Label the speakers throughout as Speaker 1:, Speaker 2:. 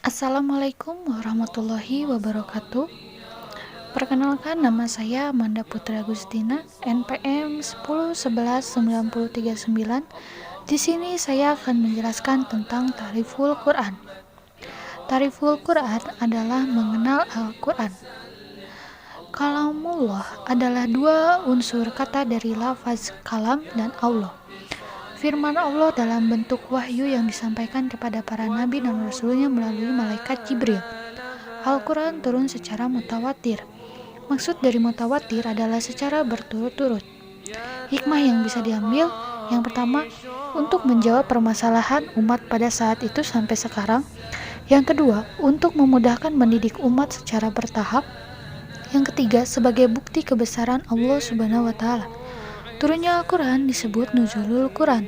Speaker 1: Assalamualaikum warahmatullahi wabarakatuh. Perkenalkan, nama saya Amanda Putri Agustina, NPM 10119039. Di sini saya akan menjelaskan tentang Ta'riful Quran. Ta'riful Quran adalah mengenal Al-Quran. Kalamullah adalah dua unsur kata dari lafaz kalam dan Allah. Firman Allah dalam bentuk wahyu yang disampaikan kepada para nabi dan rasulnya melalui malaikat Jibril. Al-Quran turun secara mutawatir. Maksud dari mutawatir adalah secara berturut-turut. Hikmah yang bisa diambil, yang pertama, untuk menjawab permasalahan umat pada saat itu sampai sekarang. Yang kedua, untuk memudahkan mendidik umat secara bertahap. Yang ketiga, sebagai bukti kebesaran Allah Subhanahu wa Ta'ala. Turunnya Al-Quran disebut Nuzulul Quran.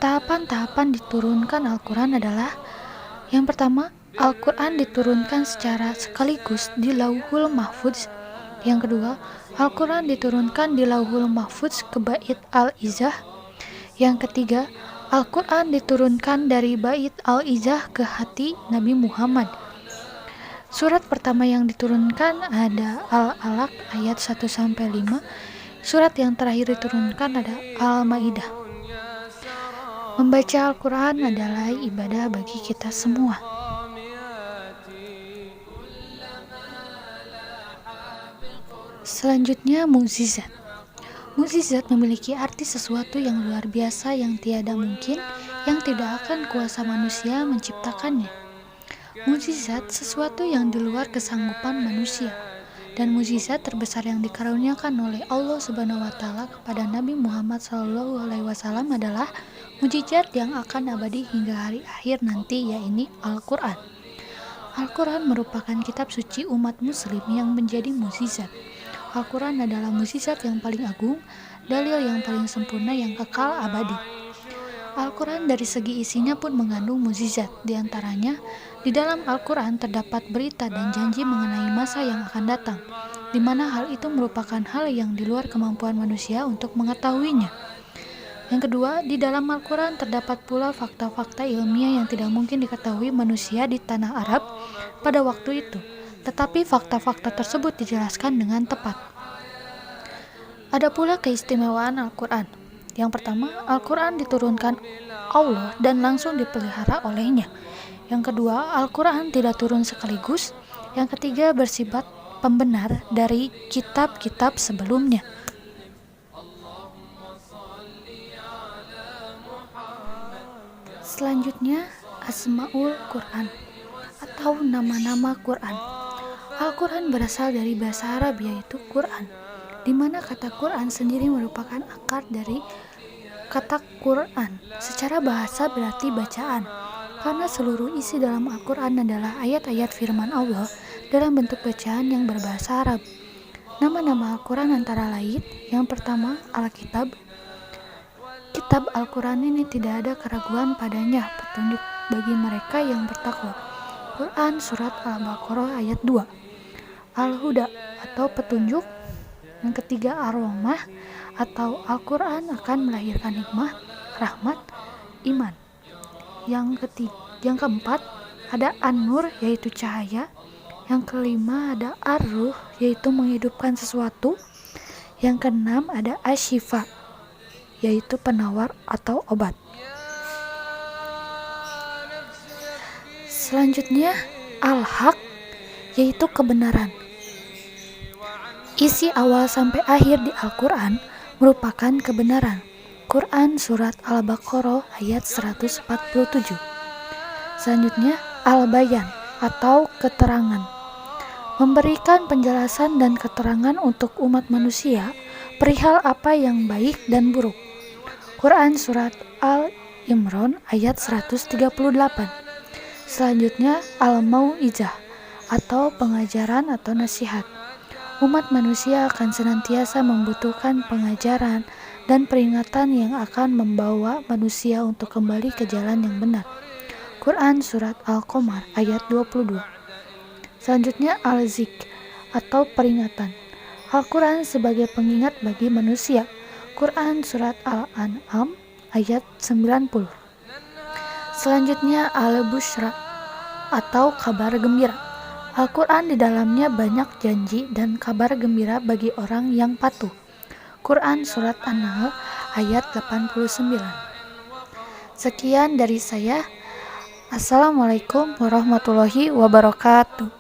Speaker 1: Tahapan-tahapan diturunkan Al-Quran adalah: yang pertama, Al-Quran diturunkan secara sekaligus di Lauhul Mahfudz. Yang kedua, Al-Quran diturunkan di Lauhul Mahfudz ke Bait Al-Izzah. Yang ketiga, Al-Quran diturunkan dari Bait Al-Izzah ke hati Nabi Muhammad. Surat pertama yang diturunkan ada Al-Alaq ayat 1-5. Surat yang terakhir diturunkan ada Al-Maidah. Membaca Al-Quran adalah ibadah bagi kita semua. Selanjutnya, mukjizat. Mukjizat memiliki arti sesuatu yang luar biasa yang tiada mungkin, yang tidak akan kuasa manusia menciptakannya. Mukjizat sesuatu yang di luar kesanggupan manusia. Dan mukjizat terbesar yang dikaruniakan oleh Allah Subhanahu wa Ta'ala kepada Nabi Muhammad SAW adalah mukjizat yang akan abadi hingga hari akhir nanti, yaitu Al-Quran. Al-Quran merupakan kitab suci umat muslim yang menjadi mukjizat. Al-Quran adalah mukjizat yang paling agung, dalil yang paling sempurna yang kekal abadi. Al-Quran dari segi isinya pun mengandung mukjizat. Di antaranya, di dalam Al-Quran terdapat berita dan janji mengenai masa yang akan datang, di mana hal itu merupakan hal yang di luar kemampuan manusia untuk mengetahuinya. Yang kedua, di dalam Al-Quran terdapat pula fakta-fakta ilmiah yang tidak mungkin diketahui manusia di tanah Arab pada waktu itu, tetapi fakta-fakta tersebut dijelaskan dengan tepat. Ada pula keistimewaan Al-Quran. Yang pertama, Al-Quran diturunkan Allah dan langsung dipelihara olehnya. Yang kedua, Al-Quran tidak turun sekaligus. Yang ketiga, bersifat pembenar dari kitab-kitab sebelumnya. Selanjutnya, Asmaul Quran atau nama-nama Quran. Al-Quran berasal dari bahasa Arab, yaitu Quran, di mana kata Quran sendiri merupakan akar dari kata Quran. Secara bahasa berarti bacaan, karena seluruh isi dalam Al-Quran adalah ayat-ayat firman Allah dalam bentuk bacaan yang berbahasa Arab. Nama-nama Al-Quran antara lain: yang pertama, Al-Kitab. Kitab Al-Quran ini tidak ada keraguan padanya, petunjuk bagi mereka yang bertakwa. Quran Surat Al-Baqarah ayat 2. Al-Huda atau petunjuk. Yang ketiga, Ar-Rahmah atau Al-Quran akan melahirkan hikmah, rahmat, iman. Yang keempat, ada An-Nur yaitu cahaya. Yang kelima, ada Ar-Ruh yaitu menghidupkan sesuatu. Yang keenam, ada Asy-Syifa yaitu penawar atau obat. Selanjutnya, Al-Haq yaitu kebenaran. Isi awal sampai akhir di Al-Quran merupakan kebenaran. Quran Surat Al-Baqarah ayat 147. Selanjutnya, Al-Bayan atau keterangan. Memberikan penjelasan dan keterangan untuk umat manusia perihal apa yang baik dan buruk. Quran Surat Al-Imran ayat 138. Selanjutnya, Al-Mau'izah atau pengajaran atau nasihat. Umat manusia akan senantiasa membutuhkan pengajaran dan peringatan yang akan membawa manusia untuk kembali ke jalan yang benar. Quran Surat Al-Qamar ayat 22. Selanjutnya, Al-Zikr atau peringatan. Al-Quran sebagai pengingat bagi manusia. Quran Surat Al-An'am ayat 90. Selanjutnya, Al-Busyra atau kabar gembira. Al-Quran di dalamnya banyak janji dan kabar gembira bagi orang yang patuh. Quran Surat An-Nahl ayat 89. Sekian dari saya. Assalamualaikum warahmatullahi wabarakatuh.